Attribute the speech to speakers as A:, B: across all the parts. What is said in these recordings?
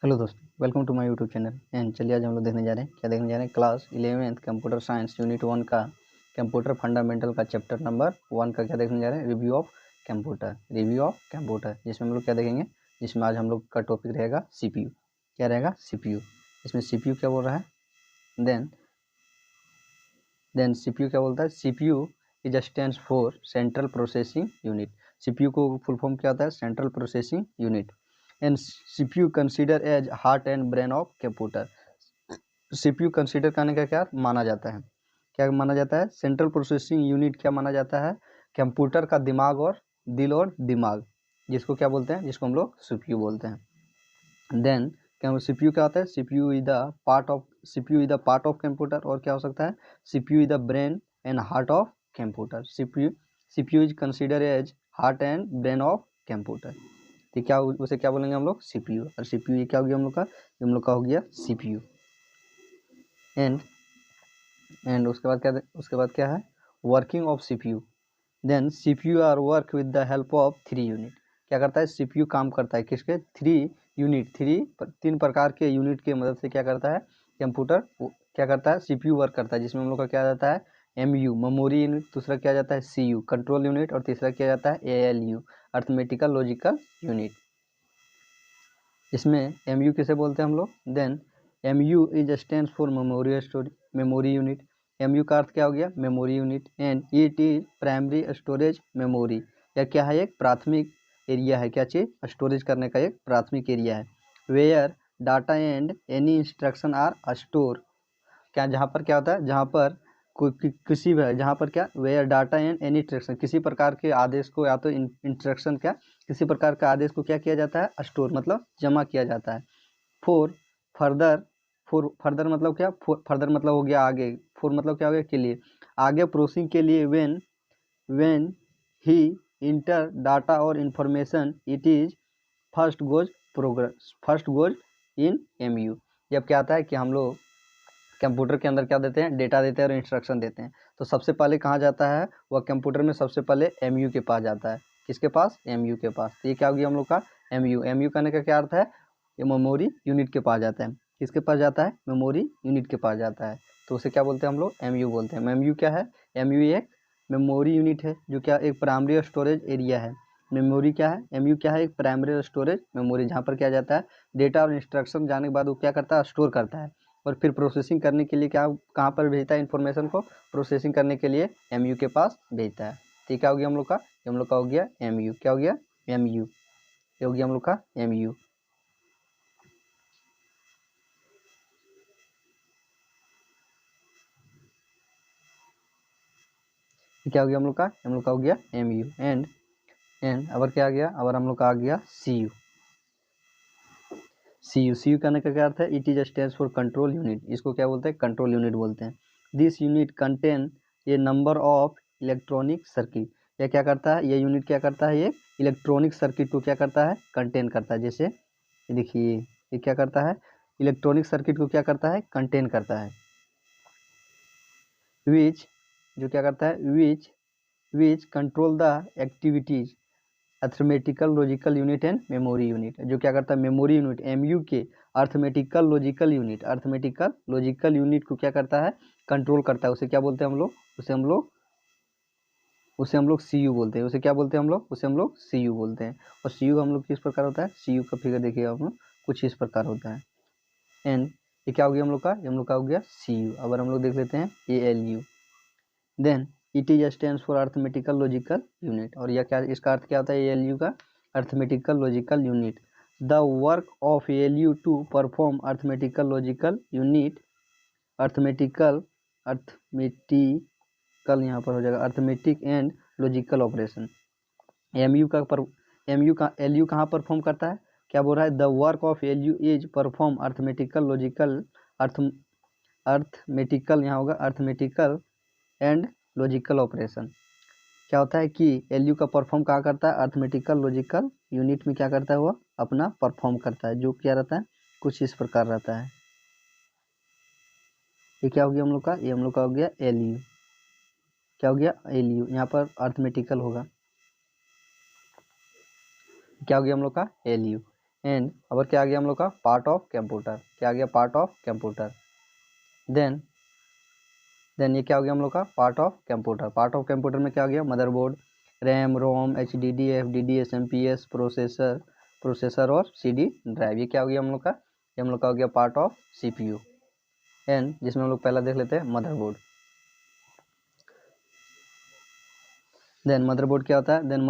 A: Hello दोस्तों, welcome to my YouTube channel. And चलिए आज हम लोग देखने जा रहे हैं class 11th computer science unit 1 का कंप्यूटर फंडामेंटल का चैप्टर नंबर 1 का क्या देखने जा रहे हैं, रिव्यू ऑफ कंप्यूटर, जिसमें हम लोग क्या देखेंगे, जिसमें आज हम लोग का टॉपिक रहेगा सीपीयू। क्या रहेगा? सीपीयू। इसमें सीपीयू क्या बोल रहा है, देन सीपीयू क्या बोलता है, CPU is stands for central processing unit. CPU को फुल फॉर्म क्या होता है, central processing unit. And CPU consider as heart and brain of computer. CPU consider करने का क्या माना जाता है, क्या माना जाता है, सेंट्रल प्रोसेसिंग यूनिट क्या माना जाता है, कंप्यूटर का दिमाग और दिल और दिमाग, जिसको क्या बोलते हैं, जिसको हम लोग सीपीयू बोलते हैं। देन क्या सीपीयू क्या होता है, CPU is the part of computer. और क्या हो सकता है, CPU is the brain and heart of computer. CPU is consider as heart and brain of computer. तो क्या उसे क्या बोलेंगे हम लोग, सीपीयू। और सीपीयू ये क्या हो गया हम लोग का, हम लोग का हो गया सीपीयू। एंड उसके बाद क्या है, working of CPU. Then CPU are work with the help of 3 unit. क्या करता है, सीपीयू काम करता है किसके, 3 प्रकार के यूनिट की मदद से क्या करता है, कंप्यूटर क्या करता है, सीपीयू वर्क करता है। जिसमें हम लोग का क्या जाता है, एमयू मेमोरी यूनिट, दूसरा क्या जाता है सीयू कंट्रोल यूनिट, और तीसरा क्या जाता है एएलयू अर्थमेटिकल लॉजिकल यूनिट। इसमें एमयू किसे बोलते हैं हम लोग, then MU is stands for memory unit. MU का अर्थ क्या हो गया, memory unit. And it is primary storage memory. या क्या है, एक प्राथमिक एरिया है, क्या चीज, स्टोरेज करने का एक प्राथमिक एरिया है। Where data and any instruction are store. क्या जहाँ पर क्या होता है, जहाँ पर किसी भी, जहाँ पर क्या, where data and any instruction, किसी प्रकार के आदेश को, या तो इंस्ट्रक्शन क्या, किसी प्रकार का आदेश को क्या किया जाता है, स्टोर मतलब जमा किया जाता है। फोर फर्दर फर्दर मतलब क्या, फर्दर मतलब हो गया आगे, फोर मतलब क्या हो गया, के लिए, आगे प्रोसेसिंग के लिए। व्हेन ही इंटर डाटा और information it is first goes in MU. जब क्या आता है कि हम लोग कंप्यूटर के अंदर क्या देते हैं, डेटा देते हैं और इंस्ट्रक्शन देते हैं, तो सबसे पहले कहाँ जाता है, वह कंप्यूटर में सबसे पहले एमयू के पास जाता है। किसके पास, एमयू के पास। तो ये क्या हो गया हम लोग का एमयू करने का क्या अर्थ है, ये मेमोरी यूनिट के पास जाता है। किसके पास जाता है, मेमोरी यूनिट के पास जाता है। तो उसे क्या बोलते हैं हम लोग, एमयू बोलते हैं। एमयू क्या है, एमयू एक मेमोरी यूनिट है, जो क्या एक प्राइमरी स्टोरेज एरिया है। मेमोरी क्या है, एमयू क्या है, एक प्राइमरी स्टोरेज मेमोरी, जहाँ पर क्या जाता है, डेटा और इंस्ट्रक्शन जाने के बाद वो क्या करता है, स्टोर करता है। और फिर प्रोसेसिंग करने के लिए क्या, कहाँ पर भेजता है, इन्फॉर्मेशन को प्रोसेसिंग करने के लिए एमयू के पास भेजता है। तो क्या हो गया हम लोग का, हम लोग का हो गया एमयू। क्या हो गया, एमयू। ये हो गया हम लोग का एमयू। क्या हो गया हम लोग का, हम लोग का हो गया एमयू। एंड अब क्या आ गया, अब हम लोग का आ गया सीयू। सीयू करने का क्या अर्थ है, it is stands for control unit. इसको क्या बोलते हैं, कंट्रोल यूनिट बोलते हैं। This unit contain a number of electronic circuit. यह क्या करता है, ये यूनिट क्या करता है, ये इलेक्ट्रॉनिक सर्किट को क्या करता है, कंटेन करता है। जैसे देखिए ये क्या करता है, इलेक्ट्रॉनिक सर्किट को क्या करता है, कंटेन करता है। विच जो क्या करता है, which control the activities arithmetical logical unit and memory unit. जो क्या करता है, मेमोरी यूनिट एमयू के अर्थमेटिकल लॉजिकल यूनिट को क्या करता है, कंट्रोल करता है। उसे क्या बोलते हैं हम लोग, उसे हम लोग सीयू बोलते हैं। उसे क्या बोलते हैं हम लोग, उसे हम लोग सीयू बोलते हैं। और सीयू हम लोग किस प्रकार होता है, सीयू का फिगर देखिएगा हम लोग, कुछ इस प्रकार होता है। एंड ये क्या हो गया हम लोग का, हम लोग का हो गया सीयू। अब हम लोग देख लेते हैं ALU. Then it is stands for arithmetical logical unit. और यह क्या, इसका अर्थ क्या होता है एएलयू का, arithmetical logical unit. The work of ALU to perform arithmetical logical unit, arithmetical arithmetical यहाँ पर हो जाएगा, arithmetic and logical operation. LU कहाँ परफॉर्म करता है, क्या बोल रहा है, the work of LU is perform arithmetical logical arithmetical यहाँ होगा, अर्थमेटिकल एंड लॉजिकल ऑपरेशन। क्या होता है कि एलयू का परफॉर्म कहाँ करता है, अर्थमेटिकल लॉजिकल यूनिट में क्या करता है, वो अपना परफॉर्म करता है। जो क्या रहता है, कुछ इस प्रकार रहता है। ये क्या हो गया हम लोग का, ये हम लोग का हो गया एलयू। क्या हो गया, एलयू, यहाँ पर अर्थमेटिकल होगा। क्या हो गया हम लोग का एलयू। एंड अब क्या आ गया हम लोग का पार्ट ऑफ कंप्यूटर, क्या आ गया पार्ट ऑफ कंप्यूटर। देन ये क्या हो गया हम लोग का part of computer. Part of computer में क्या आ गया मदरबोर्ड, रैम, रोम, HDD, FDD, SMPS, प्रोसेसर और CD ड्राइव। ये क्या हो गया हम लोग का, ये हम लोग का हो गया पार्ट ऑफ CPU। एंड जिसमें हम लोग पहला देख लेते हैं मदरबोर्ड। देन मदरबोर्ड क्या होता है, then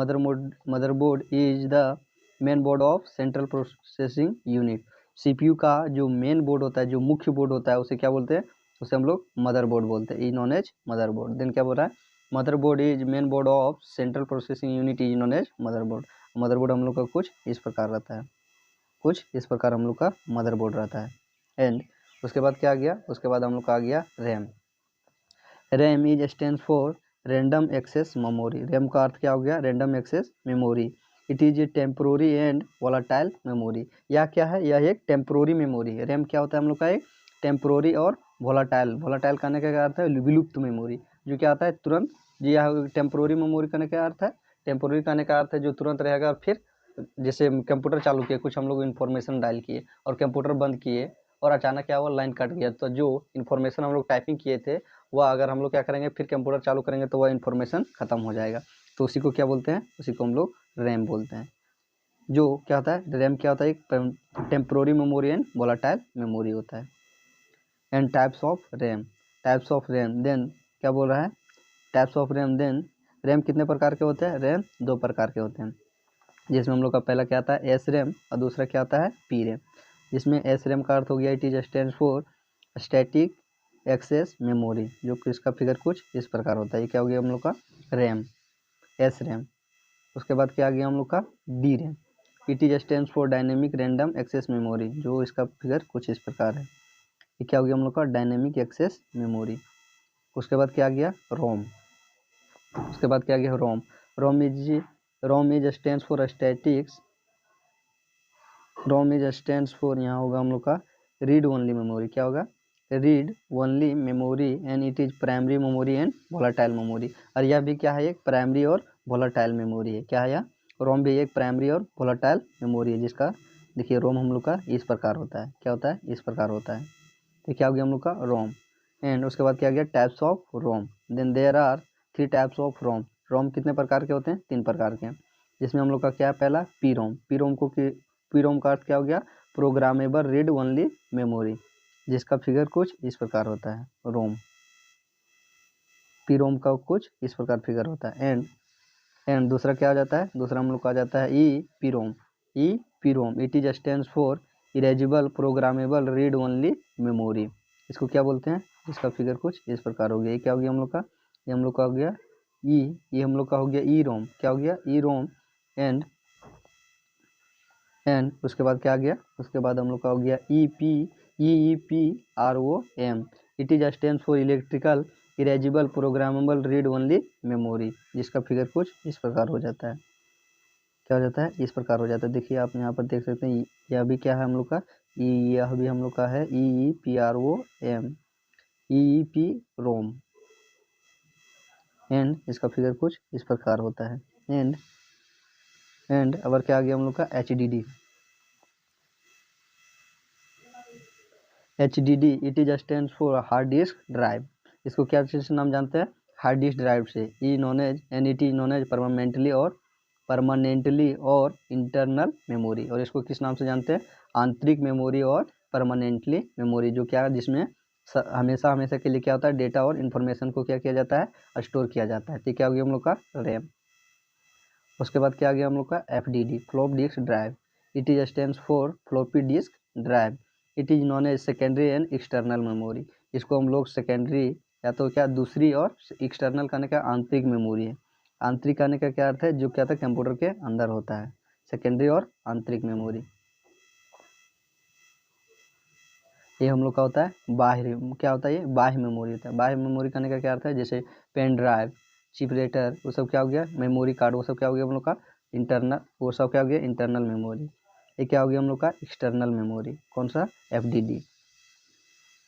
A: motherboard is the main board of central processing unit. CPU का जो मेन बोर्ड होता है, जो मुख्य बोर्ड होता है, उसे क्या बोलते हैं, उसे हम लोग मदरबोर्ड बोलते हैं, is known as motherboard. Then क्या बोल रहा है, motherboard is main board of central processing unit is known as motherboard. Motherboard हम लोग का कुछ इस प्रकार रहता है, कुछ इस प्रकार हम लोग का मदरबोर्ड रहता है। एंड उसके बाद क्या आ गया, उसके बाद हम लोग का आ गया RAM. RAM is stand for random access memory. RAM का अर्थ क्या हो गया, random access memory. It is a temporary and volatile memory. यह क्या है, यह एक टेम्पोरी मेमोरी है। रैम क्या होता है हम लोग का, एक टेम्पोरी और वोलाटाइल। वोलाटाइल करने का क्या अर्थ है, विलुप्त मेमोरी, जो क्या आता है तुरंत। जी यह टेम्पोरी मेमोरी करने का अर्थ है, टेम्पोरी करने का अर्थ है जो तुरंत रहेगा, और फिर जैसे कंप्यूटर चालू किए, कुछ हम लोग इन्फॉर्मेशन डायल किए और कंप्यूटर बंद किए और अचानक क्या हुआ, लाइन कट गया, तो जो इन्फॉर्मेशन हम लोग टाइपिंग किए थे वह अगर हम लोग क्या करेंगे, फिर कंप्यूटर चालू करेंगे तो वह इन्फॉर्मेशन खत्म हो जाएगा। तो उसी को क्या बोलते हैं, उसी को हम लोग रैम बोलते हैं। जो क्या होता है, रैम क्या होता है, एक temporary memory and volatile memory होता है। And types of RAM, types of RAM, then क्या बोल रहा है, types of RAM. Then RAM कितने प्रकार के होते हैं, रैम 2 प्रकार के होते हैं, जिसमें हम लोग का पहला क्या आता है एस रैम और दूसरा क्या आता है पी रैम। जिसमें एस रैम का अर्थ हो गया, it is stand for static access memory, जो कि इसका फिगर कुछ इस प्रकार होता है। ये क्या हो गया हम लोग का रैम, एस रैम। उसके बाद क्या आ गया हम लोग का D RAM, it is stand for dynamic random access memory, जो इसका फिगर कुछ इस प्रकार है। ये क्या हो गया हम लोग का डायनेमिक एक्सेस मेमोरी। उसके बाद क्या आ गया रोम, उसके बाद क्या आ गया ROM. ROM is stand for statics, ROM is stand for, यहाँ होगा हम लोग का रीड ओनली मेमोरी। क्या होगा, read only memory and it is primary memory and volatile memory. और यह भी क्या है, एक प्राइमरी और वोलाटाइल मेमोरी है। क्या है यह, रोम भी एक प्राइमरी और वोलाटाइल मेमोरी है, जिसका देखिए रोम हम लोग का इस प्रकार होता है। क्या होता है, इस प्रकार होता है। तो क्या हो गया हम लोग का रोम। एंड उसके बाद क्या गया types of ROM. Then there are 3 types of ROM. ROM कितने प्रकार के होते हैं, 3 प्रकार के हैं। जिसमें हम लोग का क्या है, पहला पी रोम। पी रोम का अर्थ क्या हो गया, प्रोग्रामेबल रीड ओनली मेमोरी, जिसका फिगर कुछ इस प्रकार होता है रोम। पी रोम का कुछ इस प्रकार फिगर होता है। एंड दूसरा क्या आ जाता है, दूसरा हम लोग का आ जाता है E P Rome. E P Rome, it is stand for erasable programmable read only memory. इसको क्या बोलते हैं, इसका फिगर कुछ इस प्रकार हो गया। ये क्या हो गया हम लोग का, ये हम लोग का हो गया ये हम लोग का हो गया ई रोम। क्या हो गया ई रोम। एंड उसके बाद क्या आ गया, उसके बाद हम लोग का हो गया E P R O M, it is stand for electrical erasable programmable read only memory, जिसका फिगर कुछ इस प्रकार हो जाता है। क्या हो जाता है, इस प्रकार हो जाता है। देखिए आप यहाँ पर देख सकते हैं, यह भी क्या है हम लोग का यह भी हम लोग का है E P R O M, E P ROM. And इसका फिगर कुछ इस प्रकार होता है। एंड अब क्या आ गया हम लोग का HDD। HDD it is stand for hard disk drive. इसको क्या चीज़ से नाम जानते हैं, हार्ड डिस्क ड्राइव से। ई known as and it is known as permanently और इंटरनल मेमोरी। और इसको किस नाम से जानते हैं, आंतरिक मेमोरी और परमानेंटली मेमोरी, जो क्या है जिसमें हमेशा हमेशा के लिए क्या होता है, डेटा और इन्फॉर्मेशन को क्या किया जाता है, स्टोर किया जाता है। तो क्या हो गया हम लोग का रैम। उसके बाद क्या आ गया हम लोग का FDD, flop disk drive. It is stand for floppy disk drive, it is known as secondary and external memory. इसको हम लोग सेकेंडरी या तो क्या दूसरी, और एक्सटर्नल करने का आंतरिक मेमोरी है। आंतरिक करने का क्या अर्थ है, जो क्या था कंप्यूटर के अंदर होता है, सेकेंडरी और आंतरिक मेमोरी। ये हम लोग का होता है बाह्य, क्या होता है ये बाह्य मेमोरी होता है। बाह्य मेमोरी करने का क्या अर्थ है, जैसे पेन ड्राइव, चिप रेटर, वो सब क्या हो गया मेमोरी कार्ड, वो सब क्या हो गया हम लोग का इंटरनल, वो सब क्या हो गया इंटरनल मेमोरी। ये क्या हो गया हम लोग का एक्सटर्नल मेमोरी, कौन सा FDD।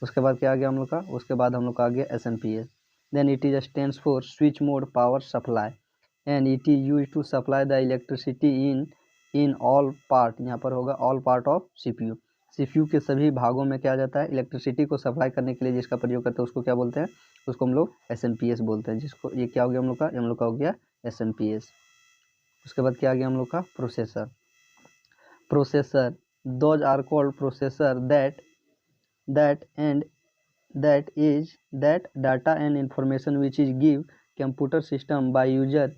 A: उसके बाद क्या आ गया हम लोग का, उसके बाद हम लोग का आ गया SMPS। Then it is stands for switch mode power supply and it is use to supply the electricity in in all part, यहाँ पर होगा all part of CPU। CPU के सभी भागों में क्या जाता है, इलेक्ट्रिसिटी को सप्लाई करने के लिए जिसका प्रयोग करते हैं उसको क्या बोलते हैं, उसको हम लोग SMPS बोलते हैं। जिसको ये क्या हो गया हम लोग का हो गया SMPS। उसके बाद क्या आ गया हम लोग का processor. Processor those are called processor that data and information which is give computer system by user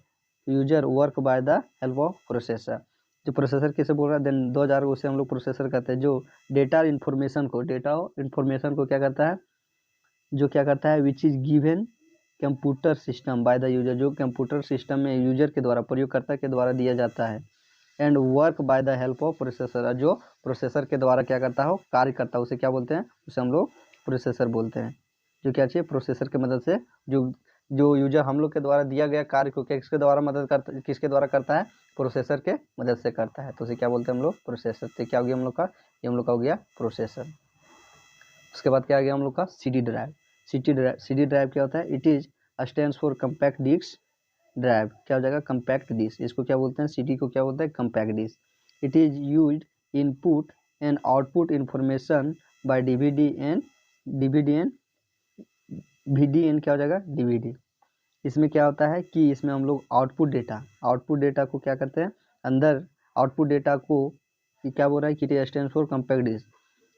A: work by the help of processor। जो प्रोसेसर किसे बोल रहा है, देन 2000 उसे हम लोग प्रोसेसर कहते हैं, जो डेटा इन्फॉर्मेशन को क्या करता है, जो क्या करता है, which is given computer system by the user, जो कंप्यूटर सिस्टम में यूजर के द्वारा, प्रयोगकर्ता के द्वारा दिया जाता है। And work by the help of processor, जो प्रोसेसर के द्वारा क्या करता हो, कार्य करता है, उसे क्या बोलते हैं, उसे हम लोग प्रोसेसर बोलते हैं। जो क्या चाहिए, प्रोसेसर की मदद से जो यूजर हम लोग के द्वारा दिया गया कार्य को किसके द्वारा करता है, प्रोसेसर के मदद से करता है, तो उसे क्या बोलते हैं हम लोग, प्रोसेसर। तो क्या हो गया हम लोग का, ये हम लोग का हो गया प्रोसेसर। उसके बाद क्या आ गया हम लोग का CD ड्राइव। CD ड्राइव क्या होता है, it is stands for compact disk drive. क्या हो जाएगा, कम्पैक्ट डिस्क, इसको क्या बोलते हैं, CD को क्या बोलते हैं, compact disc. It is used input and output information by DVD and VDN क्या हो जाएगा, DVD। इसमें क्या होता है कि इसमें हम लोग आउटपुट डेटा को क्या करते हैं, अंदर आउटपुट डेटा को क्या बोल रहा है, कि stands for compact disc.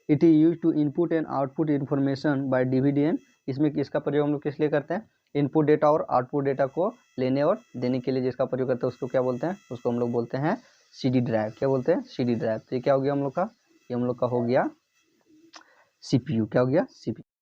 A: It is use to input and output information by DVD and, इसमें इसका प्रयोग हम लोग किस लिए करते हैं, इनपुट डेटा और आउटपुट डेटा को लेने और देने के लिए जिसका प्रयोग करते हैं उसको क्या बोलते हैं, उसको हम लोग बोलते हैं CD ड्राइव। क्या बोलते हैं, CD ड्राइव। तो ये क्या हो गया हम लोग का, ये हम लोग का हो गया CPU। क्या हो गया, CPU।